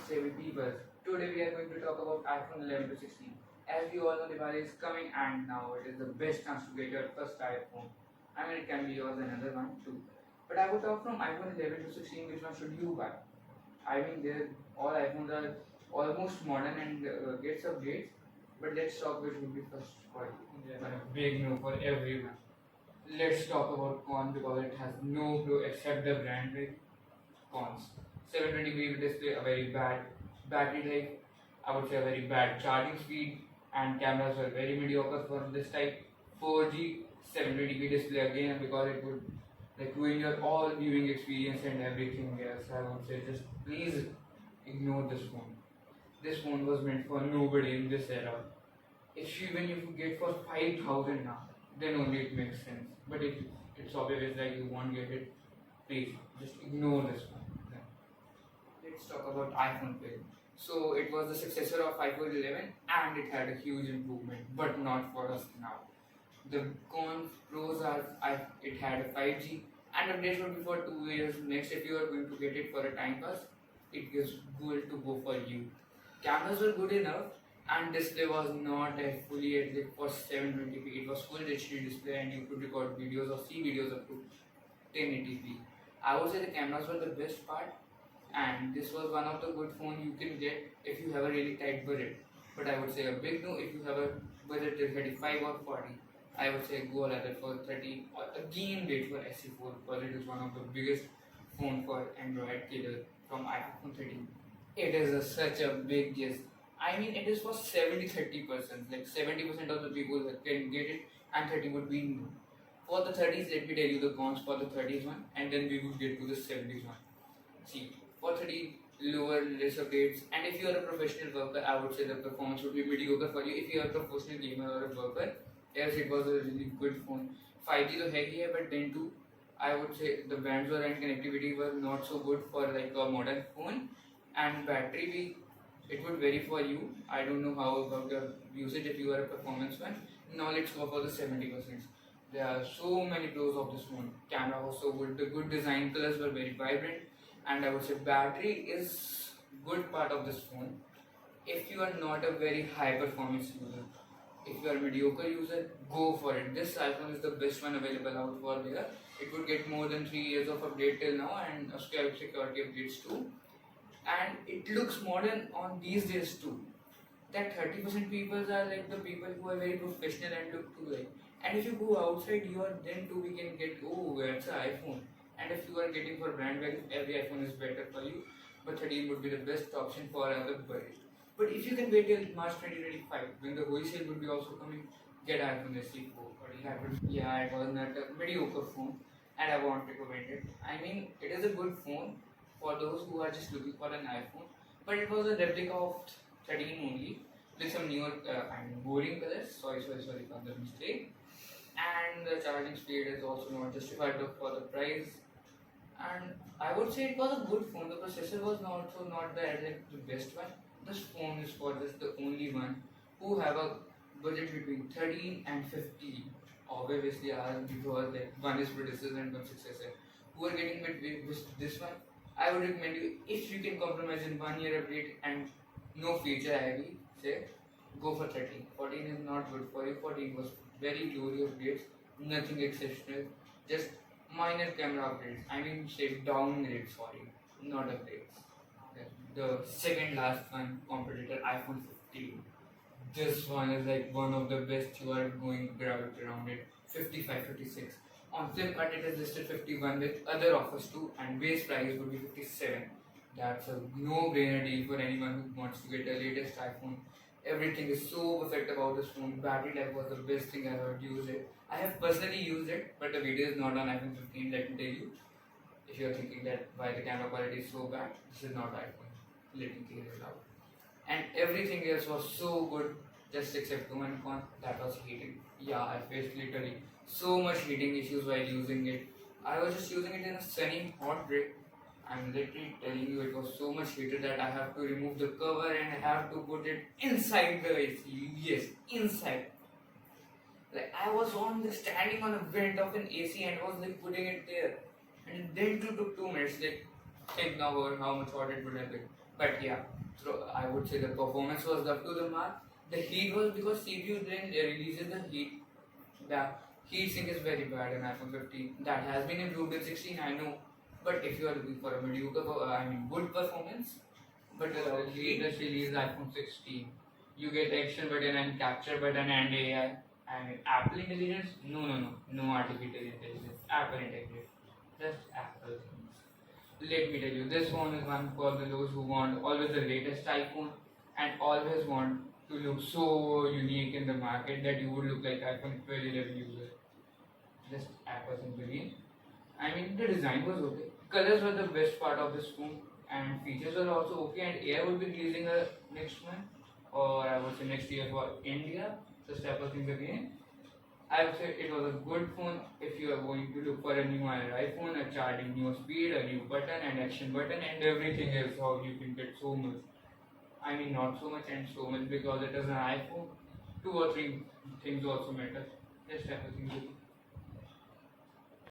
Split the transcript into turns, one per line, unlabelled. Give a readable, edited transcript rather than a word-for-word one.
savvy people. Today we are going to talk about iPhone 11 to 16. As we all know, Diwali is coming and now it is the best chance to get your first iPhone. I mean, it can be yours another one too. But I would talk from iPhone 11 to 16, which one should you buy? I mean, all iPhones are almost modern and gets updates. But let's talk which would be first for you. Yeah. A big no for everyone. Let's talk about cons because it has no pro except the brand rate. Cons. 720p display, a very bad battery life, I would say a very bad charging speed, and cameras were very mediocre for this type. 4G 720p display again because it would like ruin your all viewing experience and everything else. I would say just please ignore this phone. This phone was meant for nobody in this era. Even if you get for 5,000 now, then only it makes sense. But if it's obvious that you won't get it, please just ignore this one. Let's talk about iPhone 12. So it was the successor of iPhone 11 and it had a huge improvement, but not for us now. The pros are it had a 5G and updates would be for 2 years. Next, if you are going to get it for a time pass, it is good to go for you. Cameras were good enough and display was not a fully HD for 720p. It was full HD display and you could record videos or see videos up to 1080p. I would say the cameras were the best part and this was one of the good phones you can get if you have a really tight budget. But I would say a big no if you have a budget till 35 or 40. I would say go rather for 30 or again wait for SE4 because it is one of the biggest phone for Android killer from iPhone 13. It is such a big yes. I mean it is for 70-30%. Like 70% of the people that can get it and 30 would be no. For the 30s, let me tell you the cons for the 30s one and then we will get to the 70s one. See, for 30 lower, less updates, and if you are a professional worker, I would say the performance would be mediocre for you. If you are a professional gamer or a worker, yes, it was a really good phone. 5G तो है ही है, but then too, I would say the bands were and connectivity were not so good for like a modern phone, and battery भी it would vary for you. I don't know how about your usage if you are a performance one. Now let's go for the 70%. There are so many pros of this phone. Camera was so good, the good design, colors were very vibrant, and I would say battery is good part of this phone. If you are not a very high performance user, if you are a mediocre user, go for it. This iPhone is the best one available out for there. It would get more than 3 years of update till now and security updates too. And it looks modern on these days too. That 30% people are like the people who are very professional and look too like. And if you go outside, you are then too we can get it's an iPhone. And if you are getting for brand value, every iPhone is better for you. But 13 would be the best option for other budget. But if you can wait till March 2025, when the Holi sale would be also coming, get iPhone SE4 or 11. Yeah, it was not a mediocre phone, and I won't recommend it. I mean, it is a good phone for those who are just looking for an iPhone, but it was a replica of 13 only with some newer boring colors. Sorry for the mistake. And the charging speed is also not justified for the price. And I would say it was a good phone. The processor was also not the best one. This phone is for just the only one who have a budget between 13 and 50. Obviously, because like one is predecessor and one successor. Who are getting with this one? I would recommend you if you can compromise in 1 year update and no feature heavy, say go for 13. 14 is not good for you. 14 was very low updates, nothing exceptional, just minor camera upgrades. I mean, say downgrades for you, not updates. The second last one, competitor iPhone 15. This one is like one of the best you are going to gravitate around it. 55, 56. On Flipkart it is listed 51 with other offers too, and base price would be 57. That's a no-brainer deal for anyone who wants to get the latest iPhone. Everything is so perfect about this phone. Battery life was the best thing I ever used it. I have personally used it, but the video is not on iPhone 15. Let me tell you. If you are thinking that why the camera quality is so bad, this is not iPhone. Let me clear it out. And everything else was so good, just except one con, that was heating. Yeah, I faced literally so much heating issues while using it. I was just using it in a sunny, hot day. I'm literally telling you it was so much heated that I have to remove the cover and I have to put it inside the AC. Yes, inside. Like I was standing on a vent of an AC and was like putting it there. And then it took 2 minutes. Like think now over how much hot it would have been. But yeah, so I would say the performance was up to the mark. The heat was because CPU then releases the heat. The heat sink is very bad in iPhone 15. That has been improved in 16, I know. But if you are looking for a mediocre, good performance, but the latest release iPhone 16, you get action button and capture button and AI. And Apple intelligence? No, no, no, no artificial intelligence. Apple intelligence, just Apple things. Let me tell you, this one is one for those who want always the latest iPhone and always want to look so unique in the market that you would look like iPhone 12 11 user. Just Apple simply. I mean, the design was okay. Colors were the best part of this phone, and features were also okay. And AI would be releasing a next month, or I would say next year for India. So step up things again. I would say it was a good phone if you are going to look for a new iPhone, a charging new speed, a new button and action button, and everything else. How you can get so much. I mean, not so much and so much because it is an iPhone. Two or three things also matter. Just type of things.